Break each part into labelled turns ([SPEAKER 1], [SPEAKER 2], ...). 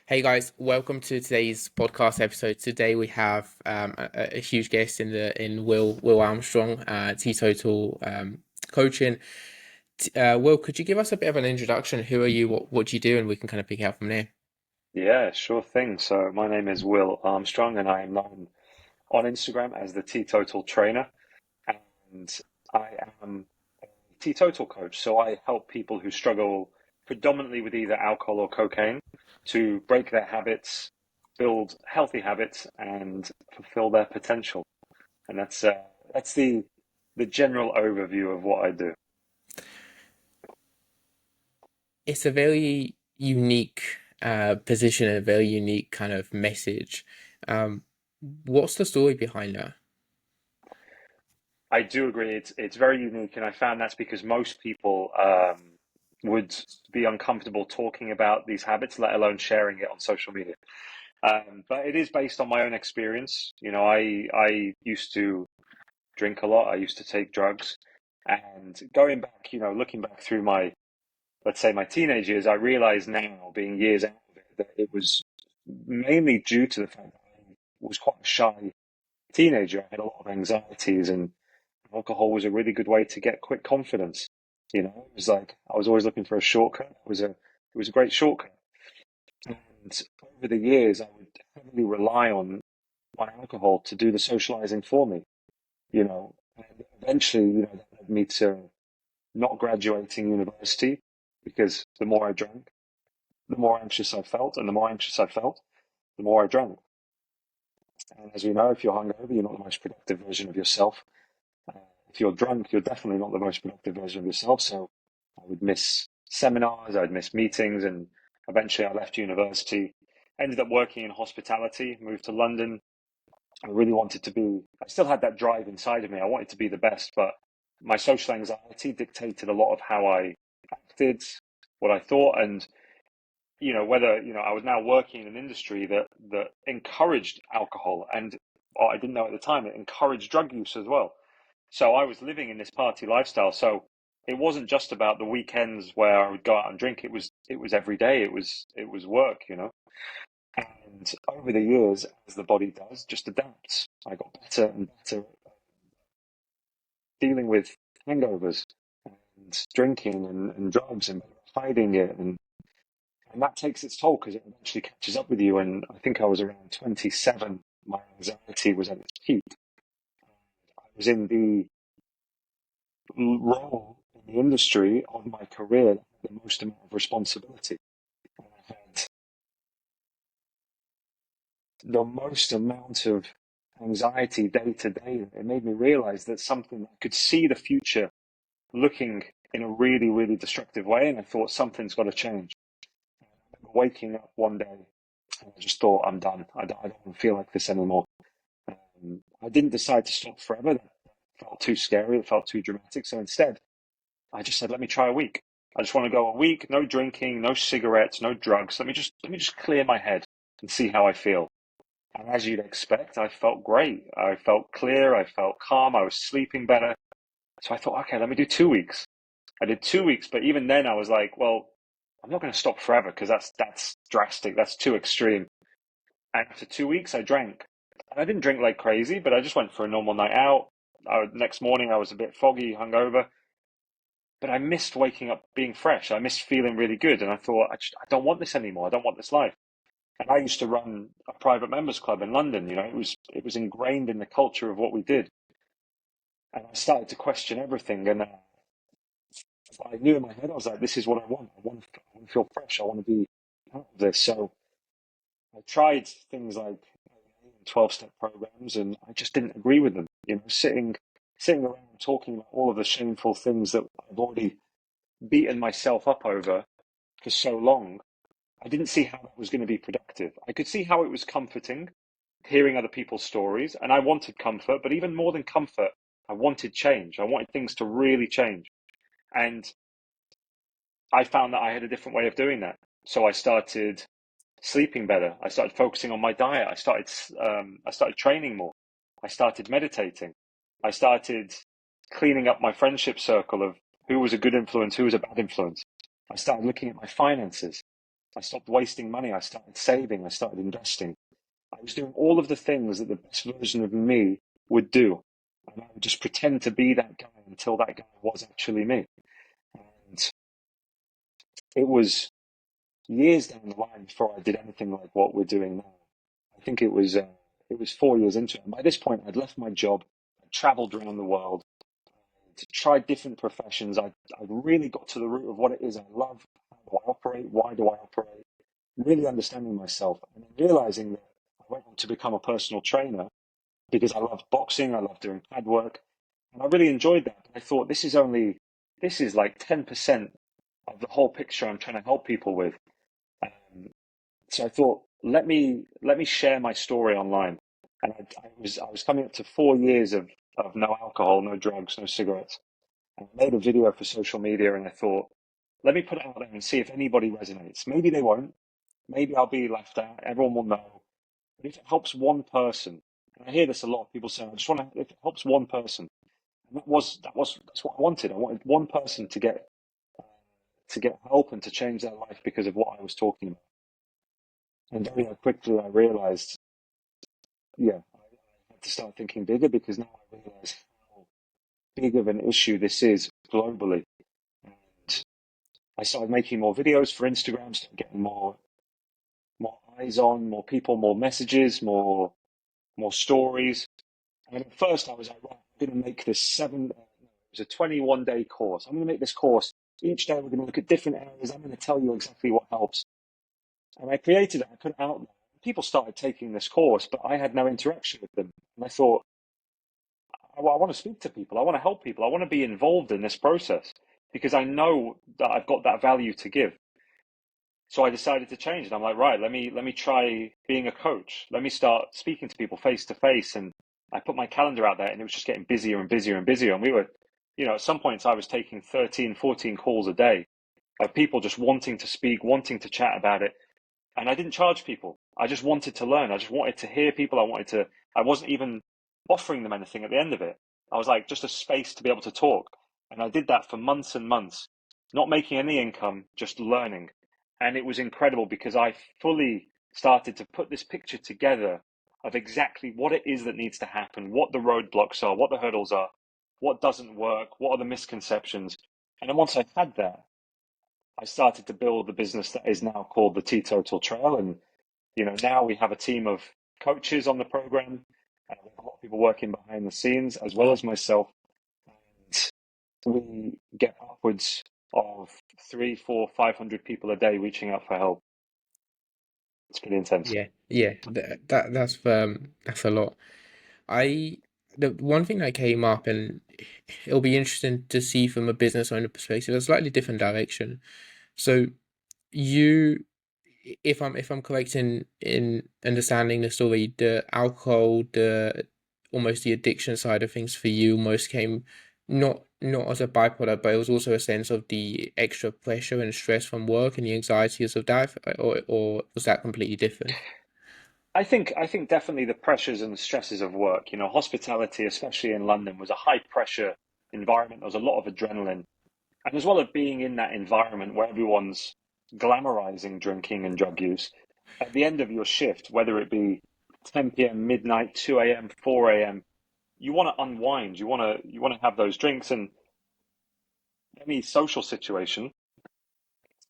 [SPEAKER 1] Hey guys, welcome to today's podcast episode. Today we have a huge guest in Will Armstrong, teetotal coaching. Will, could you give us a bit of an introduction? Who are you? What do you do? And we can kind of pick it up from there.
[SPEAKER 2] Yeah, sure thing. So my name is Will Armstrong, and I am known on Instagram as the Teetotal Trainer, and I am a teetotal coach. So I help people who struggle predominantly with either alcohol or cocaine to break their habits, build healthy habits, and fulfill their potential. And that's the general overview of what I do.
[SPEAKER 1] It's a very unique position, a very unique kind of message. Um, what's the story behind that?
[SPEAKER 2] I do agree. It's very unique, and I found that's because most people would be uncomfortable talking about these habits, let alone sharing it on social media. But it is based on my own experience. I used to drink a lot. I used to take drugs, and going back, looking back through my, let's say, my teenage years, I realize now, being years out of it, that it was mainly due to the fact that I was quite a shy teenager. I had a lot of anxieties, and alcohol was a really good way to get quick confidence. It was like I was always looking for a shortcut. It was a great shortcut. And over the years, I would heavily rely on my alcohol to do the socializing for me. And eventually, that led me to not graduating university because the more I drank, the more anxious I felt, and the more anxious I felt, the more I drank. And as we know, if you're hungover, you're not the most productive version of yourself. Uh, if you're drunk, you're definitely not the most productive version of yourself. So I would miss seminars, I'd miss meetings, and eventually I left university. Ended up working in hospitality, moved to London. I still had that drive inside of me. I wanted to be the best, but my social anxiety dictated a lot of how I acted, what I thought, and whether I was now working in an industry that encouraged alcohol, and I didn't know at the time it encouraged drug use as well. So I was living in this party lifestyle. So it wasn't just about the weekends where I would go out and drink. It was every day. It was work. And over the years, as the body does, just adapts. I got better and better at dealing with hangovers and drinking and drugs and hiding it, and that takes its toll because it eventually catches up with you. And I think I was around 27. My anxiety was at its peak. I was in the role in the industry of my career that had the most amount of responsibility. And I had the most amount of anxiety day to day. It made me realize that something I could see the future looking in a really, really destructive way. And I thought something's got to change. I remember waking up one day and I just thought, I'm done. I don't feel like this anymore. I didn't decide to stop forever. That felt too scary. It felt too dramatic. So instead, I just said, let me try a week. I just want to go a week, no drinking, no cigarettes, no drugs. Let me just clear my head and see how I feel. And as you'd expect, I felt great. I felt clear. I felt calm. I was sleeping better. So I thought, okay, let me do 2 weeks. I did 2 weeks, but even then I was like, well, I'm not going to stop forever because that's drastic. That's too extreme. And after 2 weeks, I drank. And I didn't drink like crazy, but I just went for a normal night out. Next morning, I was a bit foggy, hungover, but I missed waking up being fresh. I missed feeling really good. And I thought, I don't want this anymore. I don't want this life. And I used to run a private members club in London. It was ingrained in the culture of what we did. And I started to question everything. And I knew in my head, I was like, this is what I want. I want to feel fresh. I want to be out of this. So I tried things like 12-step programs, and I just didn't agree with them. Sitting around talking about all of the shameful things that I've already beaten myself up over for so long. I didn't see how that was going to be productive. I could see how it was comforting hearing other people's stories, and I wanted comfort, but even more than comfort, I wanted change. I wanted things to really change. And I found that I had a different way of doing that. So I started sleeping better. I started focusing on my diet. I started training more. I started meditating. I started cleaning up my friendship circle of who was a good influence, who was a bad influence. I started looking at my finances. I stopped wasting money. I started saving. I started investing. I was doing all of the things that the best version of me would do. And I would just pretend to be that guy until that guy was actually me. And it was years down the line before I did anything like what we're doing now. I think it was 4 years into it. And by this point, I'd left my job, I'd traveled around the world, to try different professions. I really got to the root of what it is I love. How do I operate? Why do I operate? Really understanding myself and then realizing that I went on to become a personal trainer because I loved boxing, I loved doing pad work, and I really enjoyed that. But I thought this is like 10% of the whole picture I'm trying to help people with. Um, so I thought, let me share my story online. And I was coming up to 4 years of no alcohol, no drugs, no cigarettes. And I made a video for social media and I thought, let me put it out there and see if anybody resonates. Maybe they won't. Maybe I'll be left out. Everyone will know. But if it helps one person, and I hear this a lot, people say, I just want to, if it helps one person, and that's what I wanted. I wanted one person to get help and to change their life because of what I was talking about. And very quickly I realized, yeah, I had to start thinking bigger because now I realize how big of an issue this is globally. And I started making more videos for Instagram, started getting more eyes on, more people, more messages, more stories. And at first I was like, right, I'm going to make this it was a 21-day course. I'm going to make this course. Each day we're going to look at different areas. I'm going to tell you exactly what helps. And I created it, I put it out there. People started taking this course, but I had no interaction with them. And I thought, well, I want to speak to people. I want to help people. I want to be involved in this process because I know that I've got that value to give. So I decided to change it. I'm like, right, let me try being a coach. Let me start speaking to people face to face. And I put my calendar out there and it was just getting busier and busier and busier. And we were, at some points I was taking 13, 14 calls a day of people just wanting to speak, wanting to chat about it. And I didn't charge people. I just wanted to learn. I just wanted to hear people. I wasn't even offering them anything at the end of it. I was like, just a space to be able to talk. And I did that for months and months, not making any income, just learning. And it was incredible because I fully started to put this picture together of exactly what it is that needs to happen, what the roadblocks are, what the hurdles are, what doesn't work, what are the misconceptions. And then once I had that, I started to build the business that is now called the Teetotal Trail. And, now we have a team of coaches on the program. We have a lot of people working behind the scenes as well as myself. And we get upwards of 3, 4, 500 people a day reaching out for help. It's pretty intense.
[SPEAKER 1] Yeah, yeah, that's a lot. I the one thing that came up, and it'll be interesting to see from a business owner perspective, a slightly different direction. So you, if I'm correct in understanding the story, the alcohol, the almost the addiction side of things for you almost came not as a byproduct, but it was also a sense of the extra pressure and stress from work and the anxieties of that, or was that completely different?
[SPEAKER 2] I think definitely the pressures and the stresses of work. Hospitality, especially in London, was a high pressure environment. There was a lot of adrenaline. And as well as being in that environment where everyone's glamorizing drinking and drug use, at the end of your shift, whether it be 10 p.m., midnight, 2 a.m., 4 a.m., you want to unwind. You want to have those drinks. And any social situation,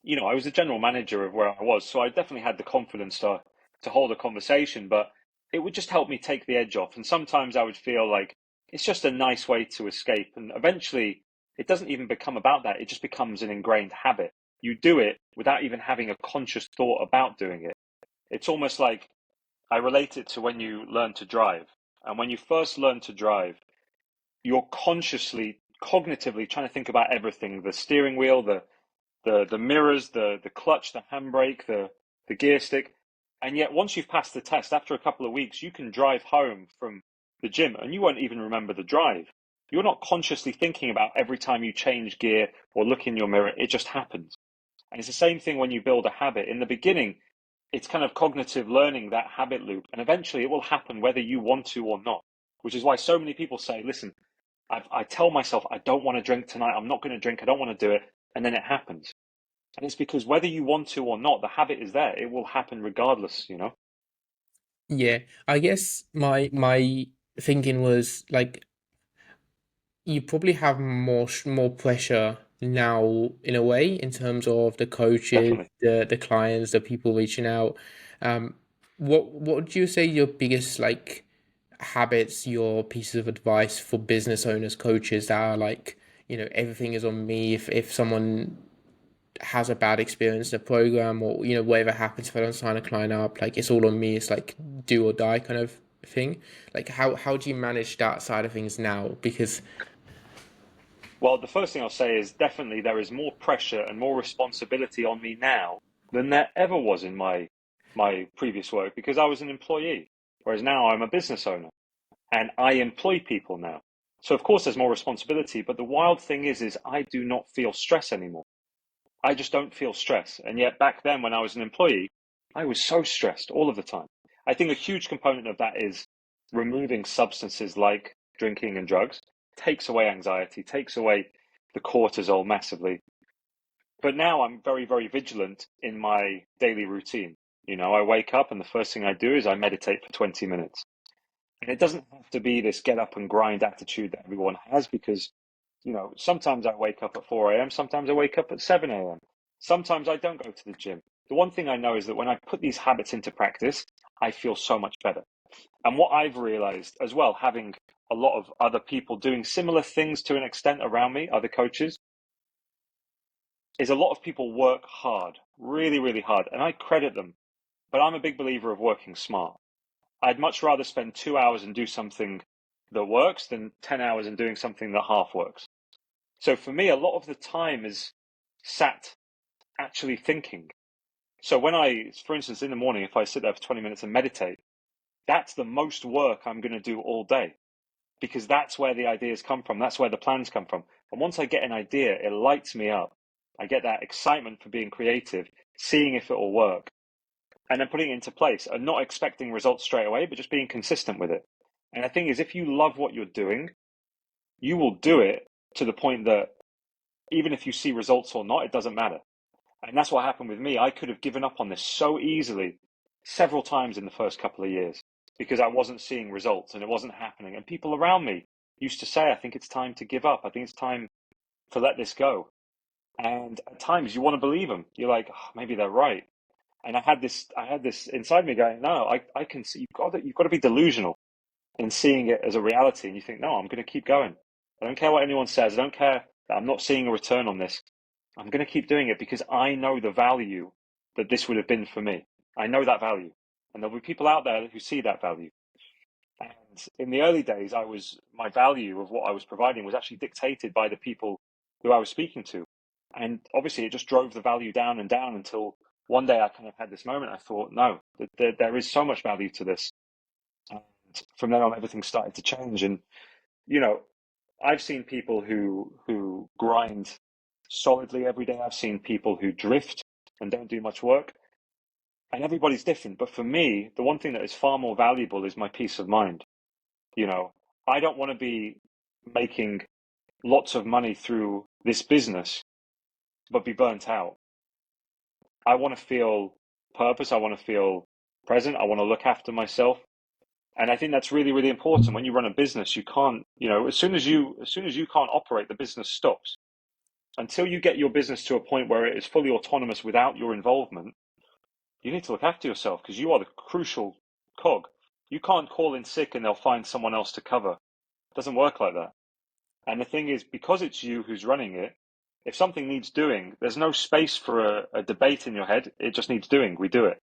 [SPEAKER 2] I was the general manager of where I was, so I definitely had the confidence to hold a conversation, but it would just help me take the edge off. And sometimes I would feel like it's just a nice way to escape. And eventually, it doesn't even become about that. It just becomes an ingrained habit. You do it without even having a conscious thought about doing it. It's almost like I relate it to when you learn to drive. And when you first learn to drive, you're consciously, cognitively trying to think about everything: the steering wheel, the mirrors, the clutch, the handbrake, the gear stick. And yet once you've passed the test, after a couple of weeks, you can drive home from the gym and you won't even remember the drive. You're not consciously thinking about every time you change gear or look in your mirror. It just happens. And it's the same thing when you build a habit. In the beginning, it's kind of cognitive learning, that habit loop, and eventually it will happen whether you want to or not, which is why so many people say, listen, I tell myself I don't want to drink tonight, I'm not going to drink, I don't want to do it, and then it happens. And it's because whether you want to or not, the habit is there. It will happen regardless, you know?
[SPEAKER 1] Yeah, I guess my thinking was like you probably have more pressure now in a way in terms of the coaches,
[SPEAKER 2] Definitely.
[SPEAKER 1] the clients, the people reaching out. Um, what would you say your biggest like habits, your pieces of advice for business owners, coaches that are like, everything is on me. If someone has a bad experience in a program or whatever happens if I don't sign a client up, like it's all on me. It's like do or die kind of thing. Like how do you manage that side of things now? Because
[SPEAKER 2] Well, the first thing I'll say is definitely there is more pressure and more responsibility on me now than there ever was in my previous work because I was an employee, whereas now I'm a business owner and I employ people now. So of course there's more responsibility, but the wild thing is I do not feel stress anymore. I just don't feel stress. And yet back then when I was an employee, I was so stressed all of the time. I think a huge component of that is removing substances like drinking and drugs takes away anxiety, takes away the cortisol massively. But now I'm very, very vigilant in my daily routine. You know, I wake up and the first thing I do is I meditate for 20 minutes. And it doesn't have to be this get up and grind attitude that everyone has because, sometimes I wake up at 4 a.m., sometimes I wake up at 7 a.m. Sometimes I don't go to the gym. The one thing I know is that when I put these habits into practice, I feel so much better. And what I've realized as well, having a lot of other people doing similar things to an extent around me, other coaches, is a lot of people work hard, really, really hard. And I credit them, but I'm a big believer of working smart. I'd much rather spend 2 hours and do something that works than 10 hours and doing something that half works. So for me, a lot of the time is sat actually thinking. So when for instance, in the morning, if I sit there for 20 minutes and meditate, that's the most work I'm going to do all day because that's where the ideas come from. That's where the plans come from. And once I get an idea, it lights me up. I get that excitement for being creative, seeing if it will work, and then putting it into place and not expecting results straight away, but just being consistent with it. And the thing is, if you love what you're doing, you will do it to the point that even if you see results or not, it doesn't matter. And that's what happened with me. I could have given up on this so easily several times in the first couple of years because I wasn't seeing results and it wasn't happening. And people around me used to say, I think it's time to give up. I think it's time to let this go. And at times you want to believe them. You're like, oh, maybe they're right. And I had this inside me going, no, I can see you've got to be delusional in seeing it as a reality. And you think, no, I'm going to keep going. I don't care what anyone says. I don't care that I'm not seeing a return on this. I'm going to keep doing it because I know the value that this would have been for me. I know that value. And there'll be people out there who see that value. And in the early days, my value of what I was providing was actually dictated by the people who I was speaking to. And obviously, it just drove the value down and down until one day I kind of had this moment. I thought, no, there is so much value to this. And from then on, everything started to change. And, you know, I've seen people who grind solidly every day. I've seen people who drift and don't do much work. And everybody's different. But for me, the one thing that is far more valuable is my peace of mind. You know, I don't want to be making lots of money through this business, but be burnt out. I want to feel purpose. I want to feel present. I want to look after myself. And I think that's really, really important. When you run a business, you can't, as soon as you can't operate, the business stops. Until you get your business to a point where it is fully autonomous without your involvement, you need to look after yourself because you are the crucial cog. You can't call in sick and they'll find someone else to cover. It doesn't work like that. And the thing is, because it's you who's running it, if something needs doing, there's no space for a debate in your head. It just needs doing. We do it,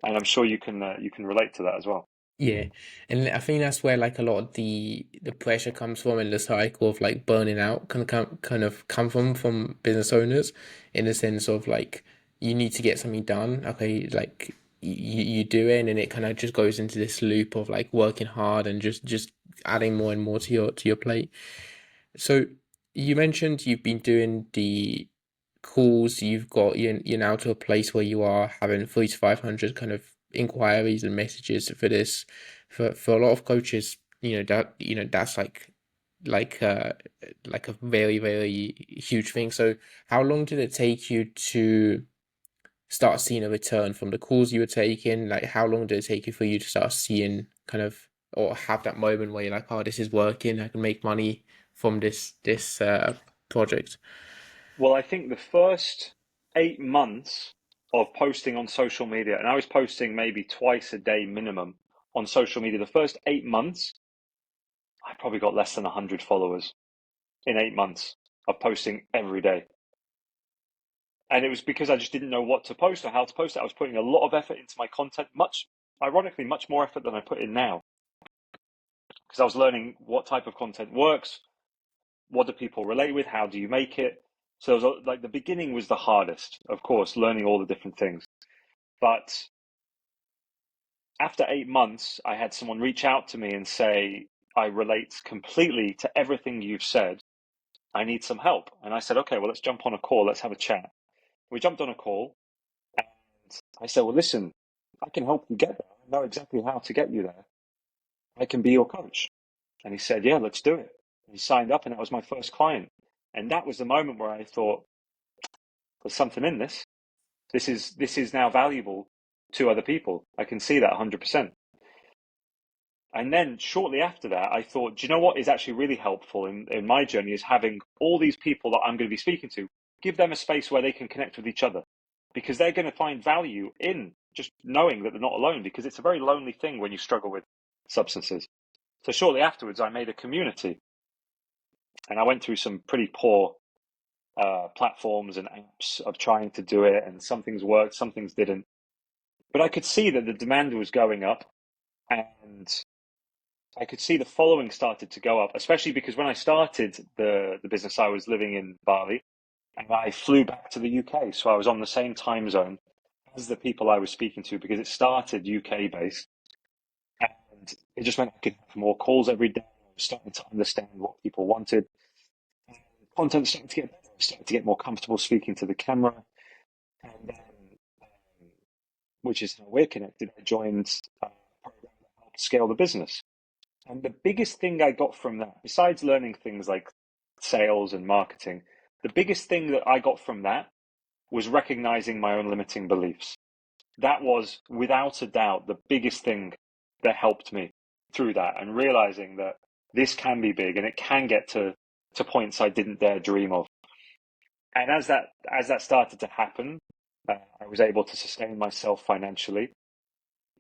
[SPEAKER 2] and I'm sure you can relate to that as well.
[SPEAKER 1] yeah, and I think that's where like a lot of the pressure comes from and the cycle of like burning out can come from business owners in the sense of like you need to get something done. Okay, like you do it, and then it kind of just goes into this loop of like working hard and just adding more and more to your plate. So you mentioned you've been doing the calls, you're now to a place where you are having 3 to 500 kind of inquiries and messages for this. For a lot of coaches, that's like like uh like a very, very huge thing. So how long did it take you to start seeing a return from the calls you were taking? Like how long did it take you for you to start seeing kind of, or have that moment where you're like, oh, this is working, I can make money from this project?
[SPEAKER 2] Well, I think the first 8 months of posting on social media, and I was posting maybe twice a day minimum on social media, the first 8 months, I probably got less than 100 followers in 8 months of posting every day. And it was because I just didn't know what to post or how to post it. I was putting a lot of effort into my content, ironically, much more effort than I put in now, because I was learning what type of content works, what do people relate with, how do you make it. So it was like the beginning was the hardest, of course, learning all the different things. But after 8 months, I had someone reach out to me and say, I relate completely to everything you've said. I need some help. And I said, okay, well, let's jump on a call. Let's have a chat. We jumped on a call and I said, well, listen, I can help you get there. I know exactly how to get you there. I can be your coach. And he said, yeah, let's do it. And he signed up and that was my first client. And that was the moment where I thought, there's something in this. This is now valuable to other people. I can see that 100%. And then shortly after that, I thought, do you know what is actually really helpful in my journey is having all these people that I'm going to be speaking to, give them a space where they can connect with each other, because they're going to find value in just knowing that they're not alone, because it's a very lonely thing when you struggle with substances. So shortly afterwards, I made a community and I went through some pretty poor platforms and apps of trying to do it. And some things worked, some things didn't. But I could see that the demand was going up and I could see the following started to go up, especially because when I started the business, I was living in Bali and I flew back to the UK. So I was on the same time zone as the people I was speaking to because it started UK based. And it just meant I could have more calls every day. I was starting to understand what people wanted. And content started to get better. I started to get more comfortable speaking to the camera. And then, which is how we're connected, I joined a program that helped scale the business. And the biggest thing I got from that, besides learning things like sales and marketing, the biggest thing that I got from that was recognizing my own limiting beliefs. That was, without a doubt, the biggest thing that helped me through that, and realizing that this can be big and it can get to points I didn't dare dream of. And as that started to happen, I was able to sustain myself financially.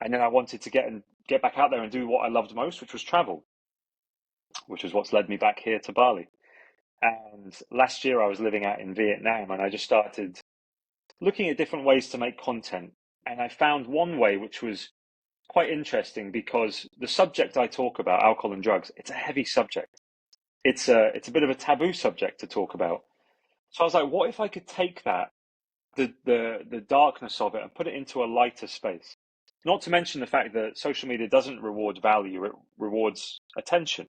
[SPEAKER 2] And then I wanted to get back out there and do what I loved most, which was travel, which is what's led me back here to Bali. And last year I was living out in Vietnam and I just started looking at different ways to make content. And I found one way which was quite interesting because the subject I talk about, alcohol and drugs, it's a heavy subject. It's a bit of a taboo subject to talk about. So I was like, what if I could take that, the darkness of it and put it into a lighter space? Not to mention the fact that social media doesn't reward value, it rewards attention.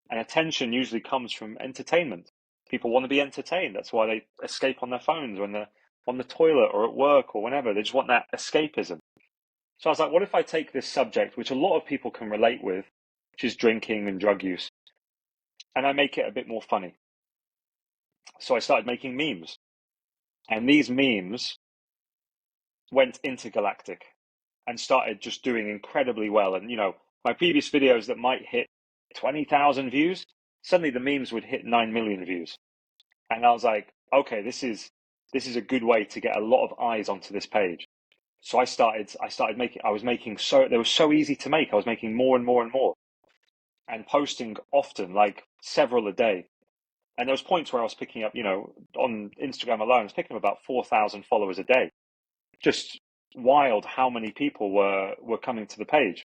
[SPEAKER 2] And attention usually comes from entertainment. People want to be entertained. That's why they escape on their phones when they're on the toilet or at work or whenever. They just want that escapism. So I was like, what if I take this subject, which a lot of people can relate with, which is drinking and drug use, and I make it a bit more funny? So I started making memes. And these memes went intergalactic and started just doing incredibly well. And, my previous videos that might hit 20,000 views, suddenly the memes would hit 9 million views. And I was like, okay, this is a good way to get a lot of eyes onto this page. So I started making, I was making they were so easy to make. I was making more and more and more and posting often, like several a day. And there was points where I was picking up, on Instagram alone, I was picking up about 4,000 followers a day. Just wild how many people were coming to the page.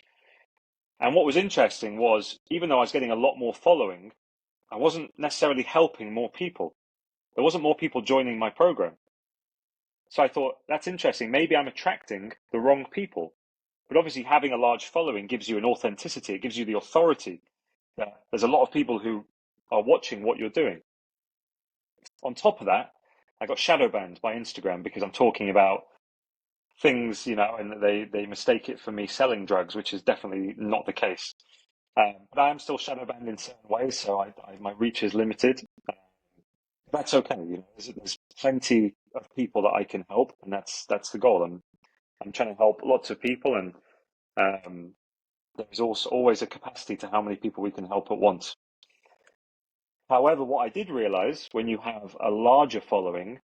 [SPEAKER 2] And what was interesting was, even though I was getting a lot more following, I wasn't necessarily helping more people. There wasn't more people joining my program. So I thought, that's interesting. Maybe I'm attracting the wrong people. But obviously, having a large following gives you an authenticity. It gives you the authority that there's a lot of people who are watching what you're doing. On top of that, I got shadow banned by Instagram because I'm talking about things, and they mistake it for me selling drugs, which is definitely not the case. But I am still shadow banned in certain ways, so my reach is limited. That's okay. There's plenty of people that I can help, and that's the goal. I'm trying to help lots of people, and um, there's also always a capacity to how many people we can help at once. However, what I did realize when you have a larger following,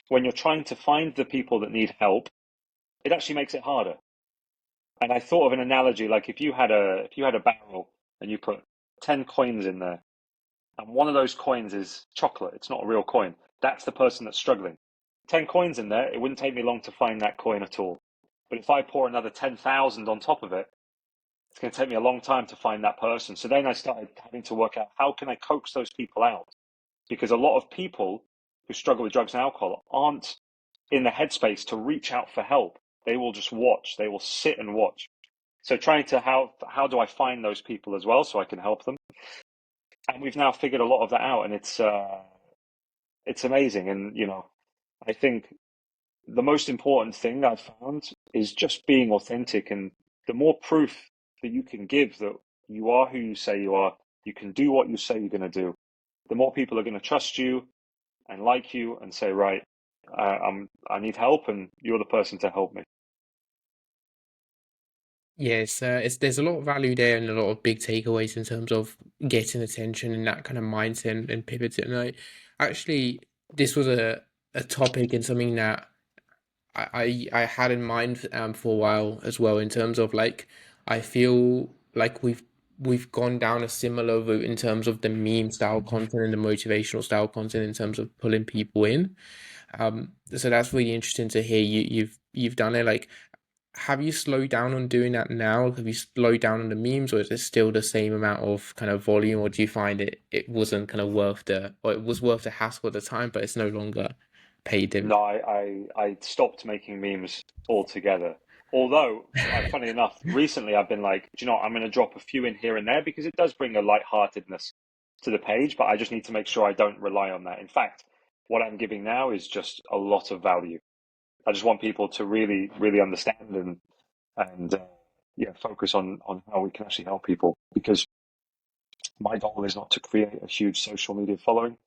[SPEAKER 2] when you're trying to find the people that need help, it actually makes it harder. And I thought of an analogy like if you had a barrel and you put 10 coins in there, and one of those coins is chocolate, it's not a real coin. That's the person that's struggling. 10 coins in there, it wouldn't take me long to find that coin at all. But if I pour another 10,000 on top of it, it's going to take me a long time to find that person. So then I started having to work out how can I coax those people out? Because a lot of people who struggle with drugs and alcohol aren't in the headspace to reach out for help. They will just watch. They will sit and watch. So trying to how do I find those people as well so I can help them? And we've now figured a lot of that out, and it's amazing. And I think the most important thing I've found is just being authentic. And the more proof that you can give that you are who you say you are, you can do what you say you're going to do, the more people are going to trust you and like you and say, right, I need help, and you're the person to help me.
[SPEAKER 1] Yeah, it's there's a lot of value there and a lot of big takeaways in terms of getting attention and that kind of mindset and pivoting. And actually, this was a topic and something that I had in mind for a while as well in terms of like I feel like we've gone down a similar route in terms of the meme style content and the motivational style content in terms of pulling people in. So that's really interesting to hear you've done it. Like, have you slowed down on doing that now? Have you slowed down on the memes, or is it still the same amount of kind of volume, or do you find it wasn't kind of worth the, or it was worth the hassle at the time, but it's no longer paid
[SPEAKER 2] No,
[SPEAKER 1] dividends?
[SPEAKER 2] I stopped making memes altogether. Although, funny enough, recently I've been like, do you know what, I'm going to drop a few in here and there because it does bring a lightheartedness to the page, but I just need to make sure I don't rely on that. In fact, what I'm giving now is just a lot of value. I just want people to really, really understand and yeah, focus on how we can actually help people. Because my goal is not to create a huge social media following.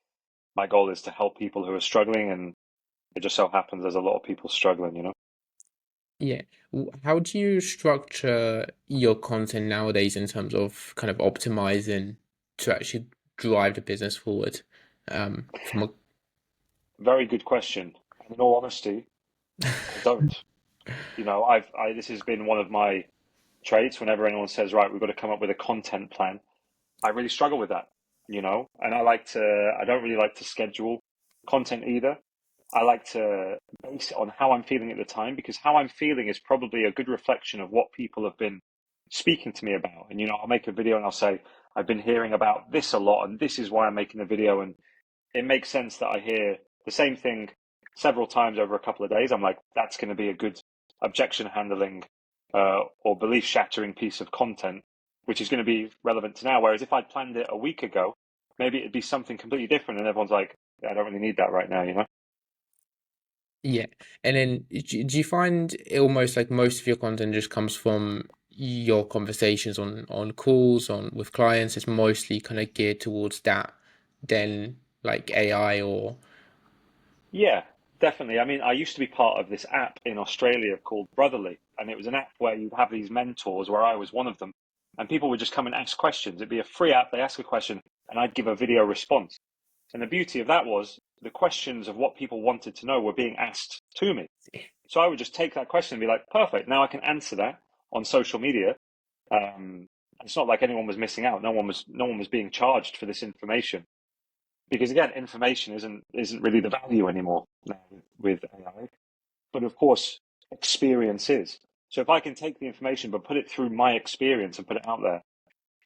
[SPEAKER 2] My goal is to help people who are struggling, and it just so happens there's a lot of people struggling.
[SPEAKER 1] Yeah. How do you structure your content nowadays in terms of kind of optimizing to actually drive the business forward? From a
[SPEAKER 2] Very good question. And in all honesty, I don't. This has been one of my traits. Whenever anyone says, right, we've got to come up with a content plan, I really struggle with that. And I don't really like to schedule content either. I like to base it on how I'm feeling at the time, because how I'm feeling is probably a good reflection of what people have been speaking to me about. And, I'll make a video and I'll say, I've been hearing about this a lot, and this is why I'm making the video. And it makes sense that I hear the same thing several times over a couple of days. I'm like, that's going to be a good objection handling or belief shattering piece of content, which is going to be relevant to now. Whereas if I'd planned it a week ago, maybe it'd be something completely different, and everyone's like, I don't really need that right now.
[SPEAKER 1] Yeah. And then do you find it almost like most of your content just comes from your conversations on calls on with clients? It's mostly kind of geared towards that than like AI or
[SPEAKER 2] Yeah, definitely. I mean, I used to be part of this app in Australia called Brotherly, and it was an app where you'd have these mentors, where I was one of them, and people would just come and ask questions. It'd be a free app. They ask a question, and I'd give a video response. And the beauty of that was the questions of what people wanted to know were being asked to me. So I would just take that question and be like, perfect, now I can answer that on social media. It's not like anyone was missing out. No one was being charged for this information, because again, information isn't really the value anymore now with AI. But of course, experience is. So if I can take the information but put it through my experience and put it out there,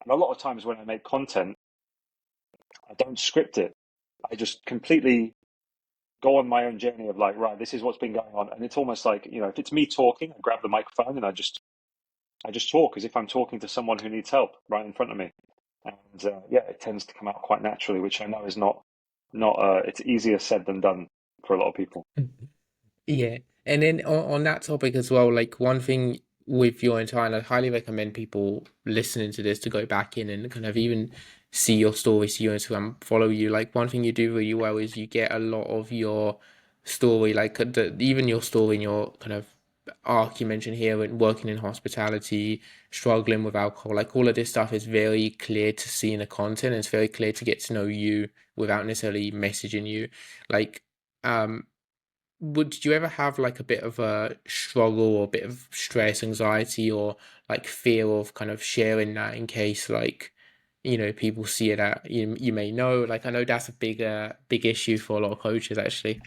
[SPEAKER 2] and a lot of times when I make content, I don't script it. I just completely go on my own journey of like, right, this is what's been going on. And it's almost like, if it's me talking, I grab the microphone and I just talk as if I'm talking to someone who needs help right in front of me. And yeah, it tends to come out quite naturally, which I know is not it's easier said than done for a lot of people.
[SPEAKER 1] yeah. And then on that topic as well, like one thing with your entire, I highly recommend people listening to this to go back in and kind of even see your story, see your Instagram, follow you. Like one thing you do really well is you get a lot of your story, like even your story and your kind of arc you mentioned here, and working in hospitality, struggling with alcohol, like all of this stuff is very clear to see in the content. And it's very clear to get to know you without necessarily messaging you. Like, did you ever have like a bit of a struggle or a bit of stress, anxiety, or like fear of kind of sharing that in case like, people see it that you may know? Like I know that's a big issue for a lot of coaches actually.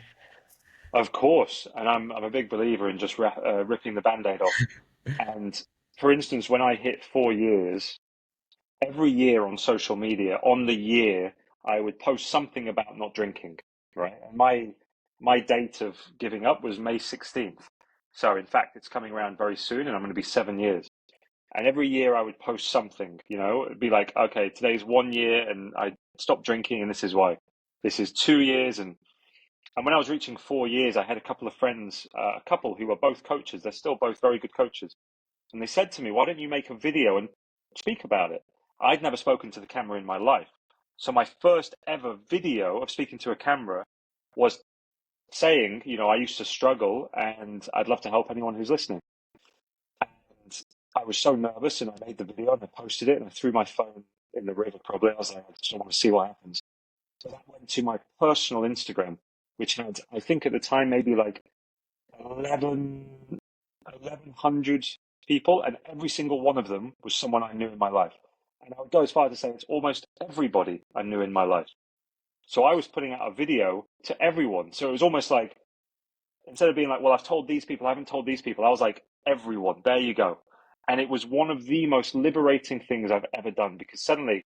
[SPEAKER 2] Of course, and I'm a big believer in just ripping the band-aid off. And for instance, when I hit 4 years, every year on social media, on the year, I would post something about not drinking, right? And my date of giving up was May 16th. So in fact, it's coming around very soon, and I'm going to be 7 years. And every year I would post something, it'd be like, okay, today's 1 year, and I stopped drinking, and this is why. This is 2 years, and when I was reaching 4 years, I had a couple of friends, a couple who were both coaches. They're still both very good coaches. And they said to me, why don't you make a video and speak about it? I'd never spoken to the camera in my life. So my first ever video of speaking to a camera was saying, I used to struggle and I'd love to help anyone who's listening. And I was so nervous, and I made the video and I posted it, and I threw my phone in the river probably. I was like, I just want to see what happens. So that went to my personal Instagram, which had, I think at the time, maybe like 1,100 people, and every single one of them was someone I knew in my life. And I would go as far as to say it's almost everybody I knew in my life. So I was putting out a video to everyone. So it was almost like, instead of being like, well, I've told these people, I haven't told these people, I was like, everyone, there you go. And it was one of the most liberating things I've ever done, because suddenly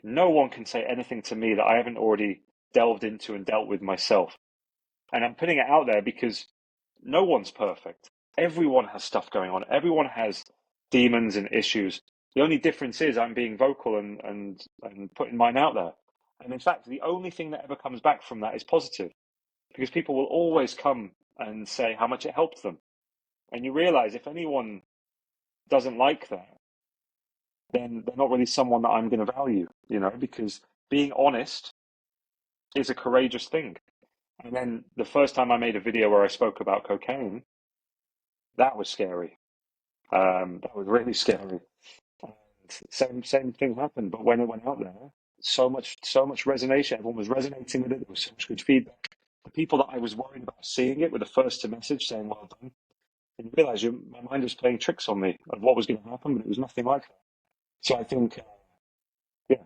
[SPEAKER 2] no one can say anything to me that I haven't already delved into and dealt with myself. And I'm putting it out there because no one's perfect. Everyone has stuff going on. Everyone has demons and issues. The only difference is I'm being vocal and putting mine out there. And in fact, the only thing that ever comes back from that is positive, because people will always come and say how much it helped them. And you realize if anyone doesn't like that, then they're not really someone that I'm going to value, because being honest is a courageous thing. And then the first time I made a video where I spoke about cocaine, that was scary. That was really scary. And same thing happened. But when it went out there, so much resonation. Everyone was resonating with it. There was so much good feedback. The people that I was worried about seeing it were the first to message saying, "Well done." And you realize my mind was playing tricks on me of what was going to happen, but it was nothing like that. So I think, yeah,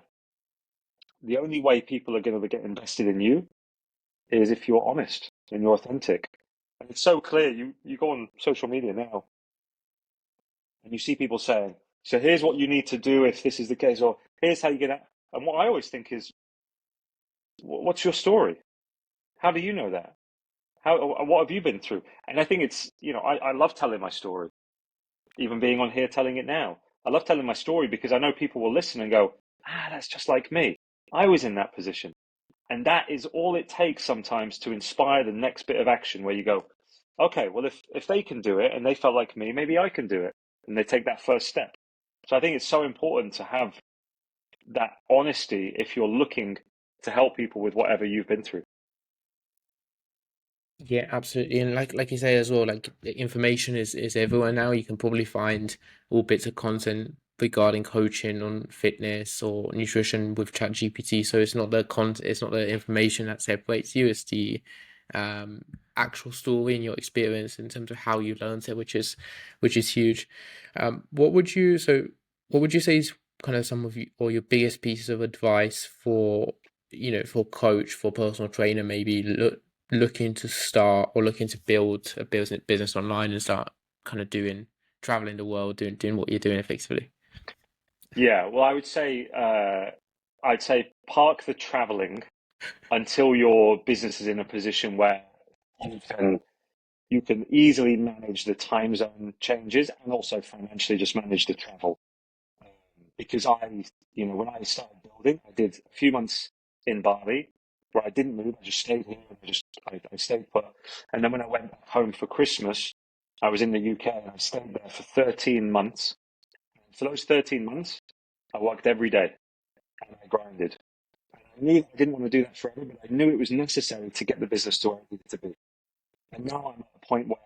[SPEAKER 2] the only way people are going to get invested in you is if you're honest and you're authentic. And it's so clear. You go on social media now and you see people saying, so here's what you need to do if this is the case, or here's how you get out. And what I always think is, what's your story? How do you know that? What have you been through? And I think it's, I love telling my story, even being on here telling it now. I love telling my story because I know people will listen and go, that's just like me. I was in that position. And that is all it takes sometimes to inspire the next bit of action where you go, okay, well, if they can do it and they felt like me, maybe I can do it. And they take that first step. So I think it's so important to have that honesty if you're looking to help people with whatever you've been through.
[SPEAKER 1] Yeah, absolutely. And like you say as well, like information is everywhere now. You can probably find all bits of content regarding coaching on fitness or nutrition with ChatGPT. So it's not the information that separates you, it's the um actual story and your experience in terms of how you learned it, which is huge. What would you say is kind of some of you or your biggest pieces of advice for for coach, for personal trainer, maybe looking to start or looking to build a business online and start kind of traveling the world, doing what you're doing effectively?
[SPEAKER 2] Yeah, well, I'd say park the traveling until your business is in a position where you can you can easily manage the time zone changes and also financially just manage the travel. Um, because when I started building, I did a few months in Bali where I didn't move. I just stayed here and I stayed put. And then when I went back home for Christmas, I was in the UK and I stayed there for 13 months. For those 13 months, I worked every day and I grinded. And I knew that I didn't want to do that forever, but I knew it was necessary to get the business to where it needed to be. And now I'm at a point where,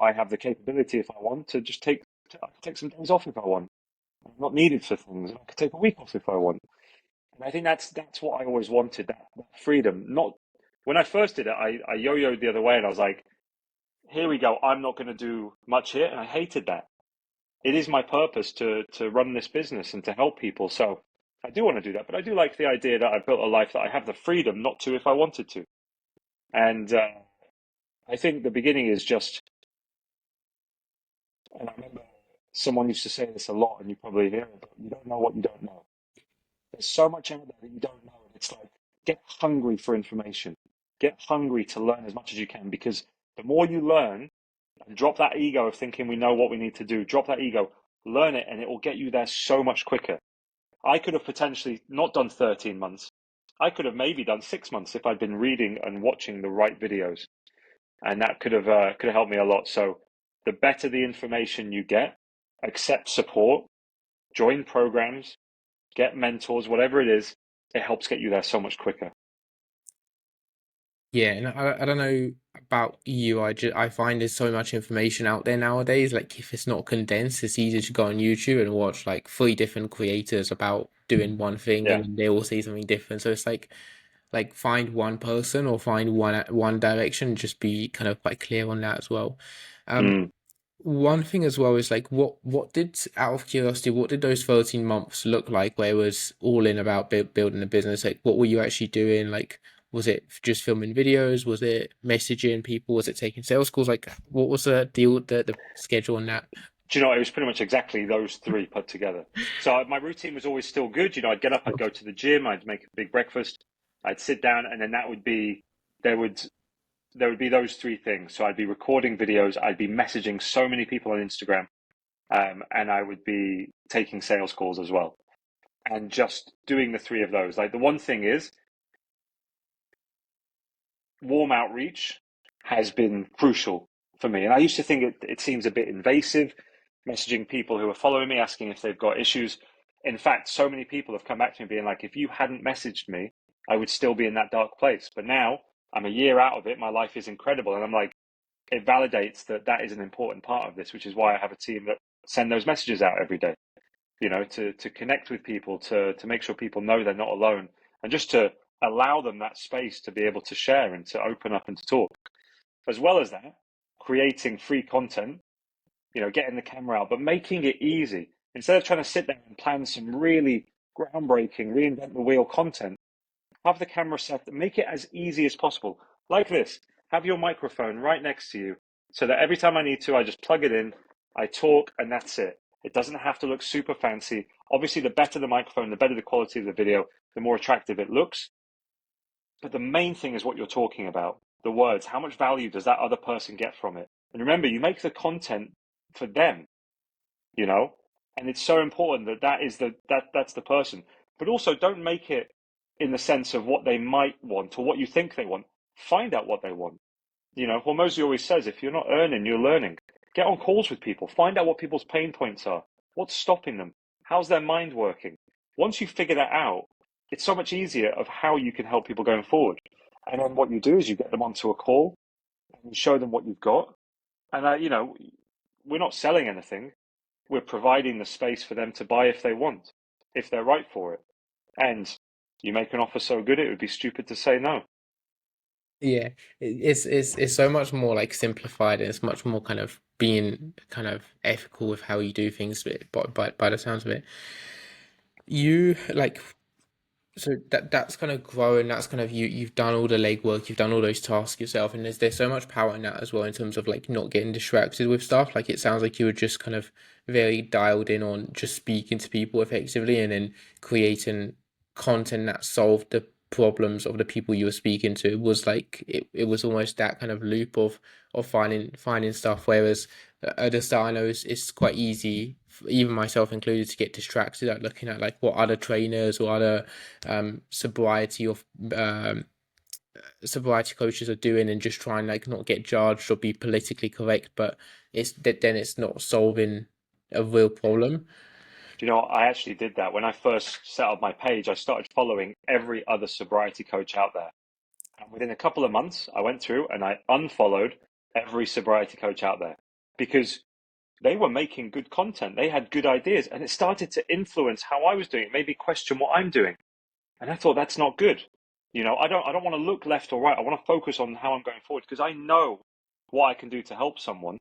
[SPEAKER 2] I have the capability if I want to just I can take some days off if I want. I'm not needed for things. I could take a week off if I want. And I think that's what I always wanted, that freedom. Not when I first did it, I yo-yoed the other way and I was like, here we go, I'm not going to do much here. And I hated that. It is my purpose to run this business and to help people. So I do want to do that, but I do like the idea that I've built a life that I have the freedom not to if I wanted to. And I think the beginning is just, and I remember someone used to say this a lot, and you probably hear it, but you don't know what you don't know. There's so much out there that you don't know, and it's like get hungry for information, get hungry to learn as much as you can, because the more you learn, and drop that ego of thinking we know what we need to do, drop that ego, learn it, and it will get you there so much quicker. I could have potentially not done 13 months. I could have maybe done 6 months if I'd been reading and watching the right videos, and that could have helped me a lot. So, the better the information you get, accept support, join programs, get mentors, whatever it is, it helps get you there so much quicker.
[SPEAKER 1] Yeah, and I don't know about you. I find there's so much information out there nowadays. Like if it's not condensed, it's easy to go on YouTube and watch like three different creators about doing one thing,
[SPEAKER 2] Yeah.
[SPEAKER 1] and they all say something different. So it's like find one person or find one direction. Just be kind of quite clear on that as well. Um,
[SPEAKER 2] Mm.
[SPEAKER 1] One thing as well is like what did, out of curiosity, what did those 13 months look like where it was all in about building a business? Like what were you actually doing? Like was it just filming videos? Was it messaging people? Was it taking sales calls? Like what was the deal, the schedule on that?
[SPEAKER 2] Do you know, it was pretty much exactly those three put together. So my routine was always still good. I'd get up, I'd go to the gym, I'd make a big breakfast, I'd sit down, and then that would be there would there would be those three things. So I'd be recording videos, I'd be messaging so many people on Instagram, and I would be taking sales calls as well, and just doing the three of those. Like the one thing is, warm outreach has been crucial for me. And I used to think it seems a bit invasive, messaging people who are following me, asking if they've got issues. In fact, so many people have come back to me being like, if you hadn't messaged me, I would still be in that dark place. But now I'm a year out of it. My life is incredible. And I'm like, it validates that that is an important part of this, which is why I have a team that send those messages out every day, to connect with people, to make sure people know they're not alone, and just to allow them that space to be able to share and to open up and to talk. As well as that, creating free content, getting the camera out, but making it easy. Instead of trying to sit there and plan some really groundbreaking, reinvent the wheel content, have the camera set, make it as easy as possible. Like this, have your microphone right next to you so that every time I need to, I just plug it in, I talk, and that's it. It doesn't have to look super fancy. Obviously, the better the microphone, the better the quality of the video, the more attractive it looks. But the main thing is what you're talking about, the words. How much value does that other person get from it? And remember, you make the content for them, you know, and it's so important that that's the person. But also, don't make it in the sense of what they might want or what you think they want. Find out what they want. Hormozy always says, if you're not earning, you're learning. Get on calls with people. Find out what people's pain points are. What's stopping them? How's their mind working? Once you figure that out, it's so much easier of how you can help people going forward. And then what you do is you get them onto a call and you show them what you've got. And, we're not selling anything. We're providing the space for them to buy if they want, if they're right for it. And you make an offer so good, it would be stupid to say no.
[SPEAKER 1] Yeah, it's so much more like simplified, and it's much more kind of being kind of ethical with how you do things, by the sounds of it. You like, so that's kind of growing. That's kind of you've done all the legwork, you've done all those tasks yourself, and there's so much power in that as well in terms of like not getting distracted with stuff. Like it sounds like you were just kind of very dialed in on just speaking to people effectively and then creating content that solved the problems of the people you were speaking to. It was like it was almost that kind of loop of finding stuff. Whereas at the start, I know it's quite easy, even myself included, to get distracted at looking at like what other trainers or other sobriety or um, sobriety coaches are doing and just trying like not get judged or be politically correct, but it's that then it's not solving a real problem.
[SPEAKER 2] Do you know, I actually did that when I first set up my page. I started following every other sobriety coach out there. And within a couple of months, I went through and I unfollowed every sobriety coach out there because they were making good content. They had good ideas and it started to influence how I was doing. It made me question what I'm doing. And I thought that's not good. I don't want to look left or right. I want to focus on how I'm going forward because I know what I can do to help someone.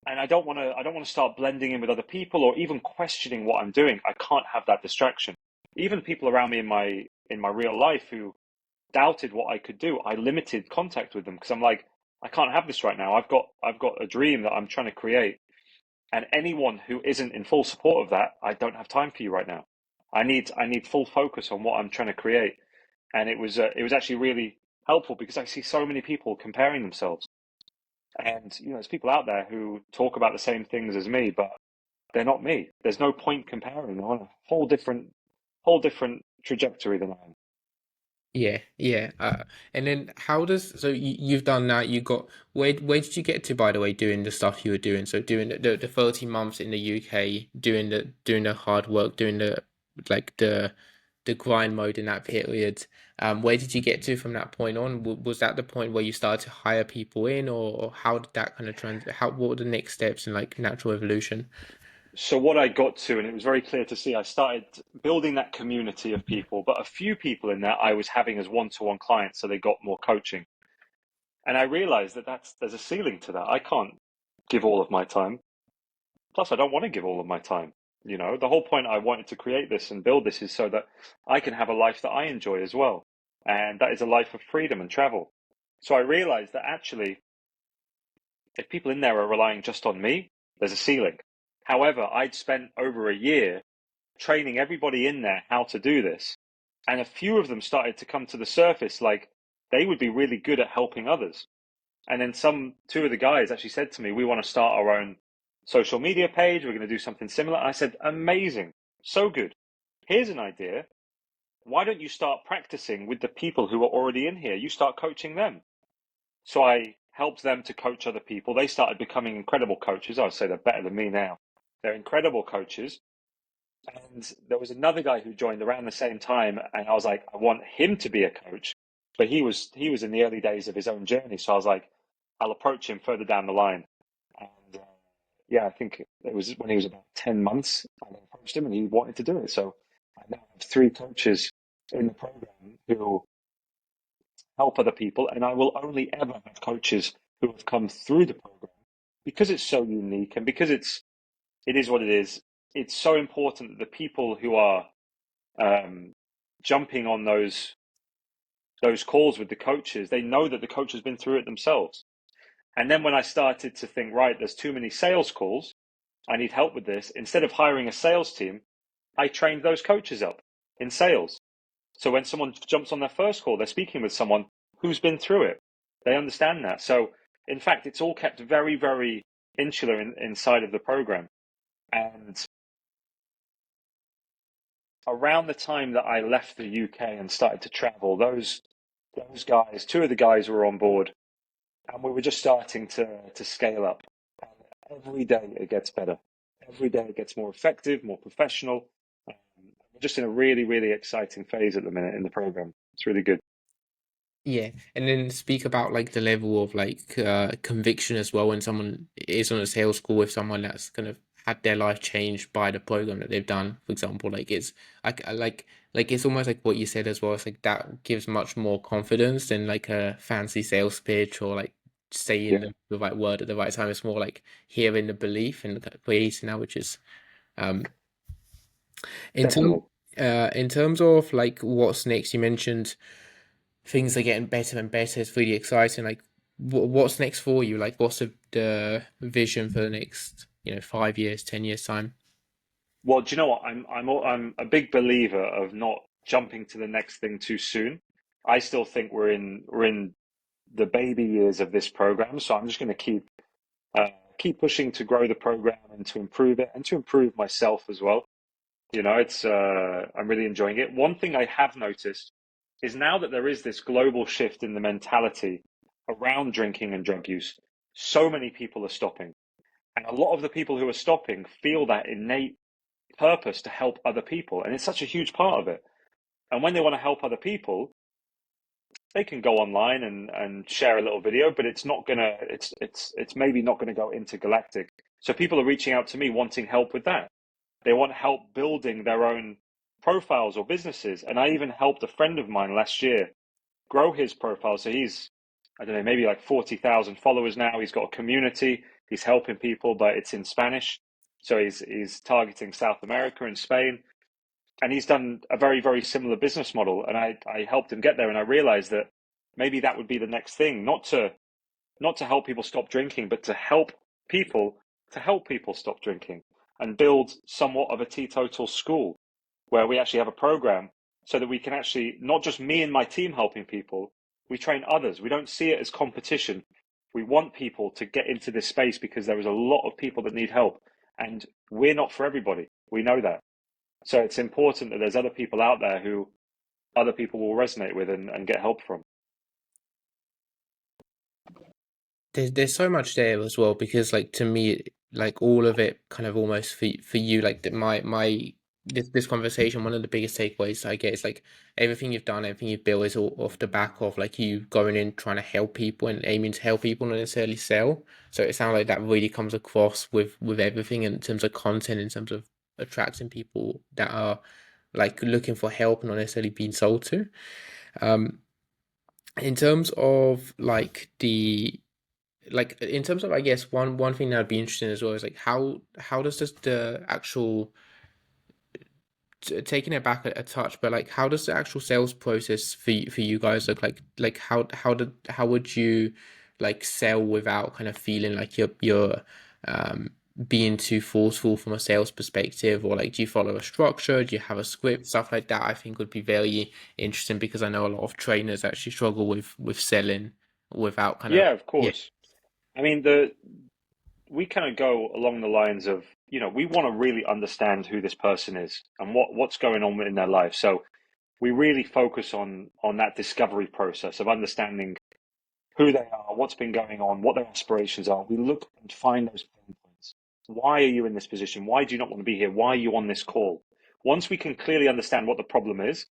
[SPEAKER 2] And I don't want to start blending in with other people or even questioning what I'm doing. I can't have that distraction. Even people around me in my real life who doubted what I could do, I limited contact with them because I'm like, I can't have this right now. I've got a dream that I'm trying to create. And anyone who isn't in full support of that, I don't have time for you right now. I need full focus on what I'm trying to create. And it was actually really helpful because I see so many people comparing themselves. And there's people out there who talk about the same things as me, but they're not me. There's no point comparing. They're on a whole different trajectory than I am.
[SPEAKER 1] Yeah, yeah. And then how does so you've done that? You got where did you get to by the way doing the stuff you were doing? So doing the 30 months in the UK, doing the hard work, doing the like the grind mode in that period. Where did you get to from that point on? Was that the point where you started to hire people in, or how did that kind of how what were the next steps in like natural evolution?
[SPEAKER 2] So what I got to, and it was very clear to see, I started building that community of people, but a few people in there I was having as one-to-one clients, so they got more coaching. And I realized that there's a ceiling to that. I can't give all of my time. Plus, I don't want to give all of my time. The whole point I wanted to create this and build this is so that I can have a life that I enjoy as well. And that is a life of freedom and travel. So I realized that actually, if people in there are relying just on me, there's a ceiling. However, I'd spent over a year training everybody in there how to do this. And a few of them started to come to the surface like they would be really good at helping others. And then two of the guys actually said to me, we want to start our own social media page. We're going to do something similar. I said, amazing. So good. Here's an idea. Why don't you start practicing with the people who are already in here? You start coaching them. So I helped them to coach other people. They started becoming incredible coaches. I would say they're better than me now. They're incredible coaches. And there was another guy who joined around the same time, and I was like, I want him to be a coach, but he was in the early days of his own journey. So I was like, I'll approach him further down the line. And yeah, I think it was when he was about 10 months. I approached him, and he wanted to do it. So I now have three coaches in the program who help other people, and I will only ever have coaches who have come through the program because it's so unique and because it is what it is. It's so important that the people who are um, jumping on those calls with the coaches, they know that the coach has been through it themselves. And then when I started to think, right, there's too many sales calls, I need help with this. Instead of hiring a sales team, I trained those coaches up in sales. So when someone jumps on their first call, they're speaking with someone who's been through it. They understand that. So in fact, it's all kept very, very insular inside of the program. And around the time that I left the UK and started to travel, those guys, two of the guys were on board, and we were just starting to scale up. And every day it gets better. Every day it gets more effective, more professional. We're just in a really, really exciting phase at the minute in the program. It's really good.
[SPEAKER 1] Yeah, and then speak about like the level of like conviction as well when someone is on a sales call with someone that's kind of had their life changed by the program that they've done. For example, like it's I like it's almost like what you said as well. It's like that gives much more confidence than like a fancy sales pitch or like saying
[SPEAKER 2] Yeah,
[SPEAKER 1] the right word at the right time. It's more like hearing the belief and kind of creating that, which is um in term
[SPEAKER 2] definitely.
[SPEAKER 1] in terms of like what's next. You mentioned things are getting better and better. It's really exciting. Like, what's next for you? Like, what's the vision for the next, 5 years, 10 years time?
[SPEAKER 2] Well, do you know what? I'm a big believer of not jumping to the next thing too soon. I still think we're in the baby years of this program, so I'm just going to keep pushing to grow the program and to improve it and to improve myself as well. It's I'm really enjoying it. One thing I have noticed is now that there is this global shift in the mentality around drinking and drug use, so many people are stopping. And a lot of the people who are stopping feel that innate purpose to help other people. And it's such a huge part of it. And when they want to help other people, they can go online and share a little video, but it's maybe not gonna go intergalactic. So people are reaching out to me wanting help with that. They want help building their own profiles or businesses. And I even helped a friend of mine last year grow his profile. So he's, I don't know, maybe like 40,000 followers now. He's got a community. He's helping people, but it's in Spanish. So he's targeting South America and Spain. And he's done a very, very similar business model. And I helped him get there. And I realized that maybe that would be the next thing, not to help people stop drinking, but people to help people stop drinking and build somewhat of a teetotal school where we actually have a program so that we can actually, not just me and my team helping people, we train others. We don't see it as competition. We want people to get into this space because there is a lot of people that need help, and we're not for everybody. We know that. So it's important that there's other people out there who other people will resonate with and get help from.
[SPEAKER 1] There's so much there as well because like to me like all of it kind of almost for you like my this conversation, one of the biggest takeaways I get is like everything you've done, everything you've built is all off the back of like you going in trying to help people and aiming to help people, not necessarily sell. So it sounds like that really comes across with everything in terms of content, in terms of attracting people that are like looking for help, not necessarily being sold to. um in terms of like in terms of I guess one thing that would be interesting as well is like how does this the actual taking it back a touch, but like how does the actual sales process for you guys look like how would you like sell without kind of feeling like you're um being too forceful from a sales perspective, or like do you follow a structure, do you have a script, stuff like that? I think would be very interesting because I know a lot of trainers actually struggle with selling without kind of
[SPEAKER 2] Yeah, of
[SPEAKER 1] yeah.
[SPEAKER 2] course. I mean, the we kind of go along the lines of, we want to really understand who this person is and what's going on in their life. So we really focus on that discovery process of understanding who they are, what's been going on, what their aspirations are. We look and find those pain points. Why are you in this position? Why do you not want to be here? Why are you on this call? Once we can clearly understand what the problem is,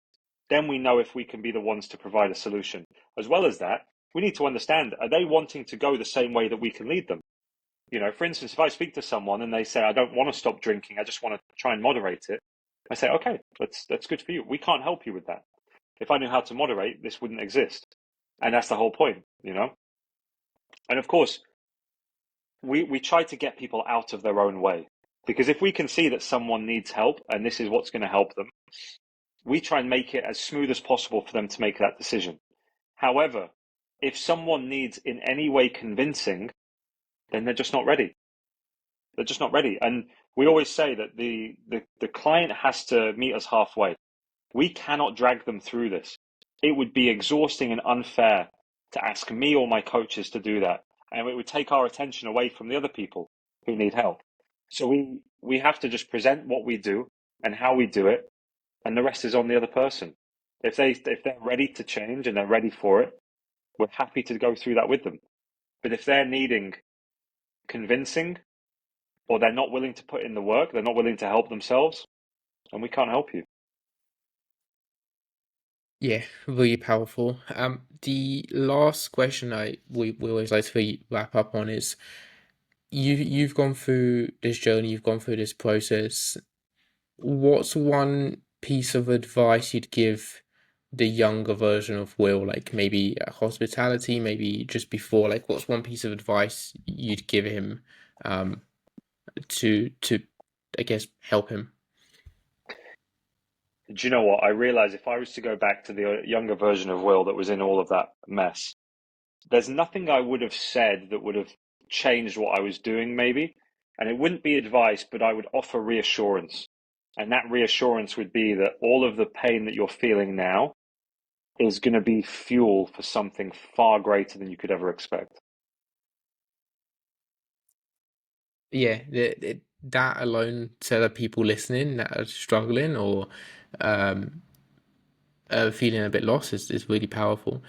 [SPEAKER 2] then we know if we can be the ones to provide a solution. As well as that, we need to understand, are they wanting to go the same way that we can lead them? For instance, if I speak to someone and they say, I don't want to stop drinking, I just want to try and moderate it, I say, okay, that's good for you. We can't help you with that. If I knew how to moderate, this wouldn't exist. And that's the whole point. And of course, we try to get people out of their own way. Because if we can see that someone needs help and this is what's going to help them, we try and make it as smooth as possible for them to make that decision. However, if someone needs in any way convincing, then they're just not ready. They're just not ready. And we always say that the client has to meet us halfway. We cannot drag them through this. It would be exhausting and unfair to ask me or my coaches to do that. And it would take our attention away from the other people who need help. So we have to just present what we do and how we do it, and the rest is on the other person. If they're ready to change and they're ready for it, we're happy to go through that with them. But if they're needing convincing, or they're not willing to put in the work, they're not willing to help themselves, and we can't help you.
[SPEAKER 1] Yeah, really powerful. The last question we always like to wrap up on is you've gone through this journey, you've gone through this process. What's one piece of advice you'd give the younger version of Will, like maybe hospitality, maybe just before, like what's one piece of advice you'd give him, um, to I guess help him?
[SPEAKER 2] Do you know what? I realize if I was to go back to the younger version of Will that was in all of that mess, there's nothing I would have said that would have changed what I was doing, maybe. And it wouldn't be advice, but I would offer reassurance. And that reassurance would be that all of the pain that you're feeling now is going to be fuel for something far greater than you could ever expect.
[SPEAKER 1] Yeah, that alone to the people listening that are struggling or um feeling a bit lost is really powerful.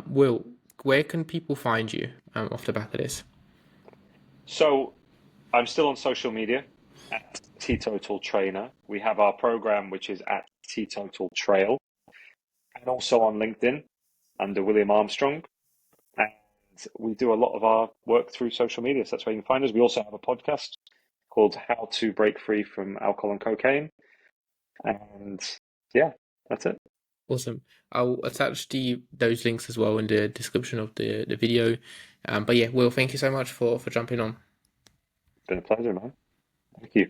[SPEAKER 1] Will, where can people find you off the back of this?
[SPEAKER 2] So I'm still on social media at Teetotal Trainer. We have our program, which is at Teetotal Trail, and also on LinkedIn under William Armstrong. And we do a lot of our work through social media. So that's where you can find us. We also have a podcast called How to Break Free from Alcohol and Cocaine. And yeah, that's it.
[SPEAKER 1] Awesome. I'll attach those links as well in the description of the video. But yeah, Will, thank you so much for jumping on.
[SPEAKER 2] It's been a pleasure, man. Thank you.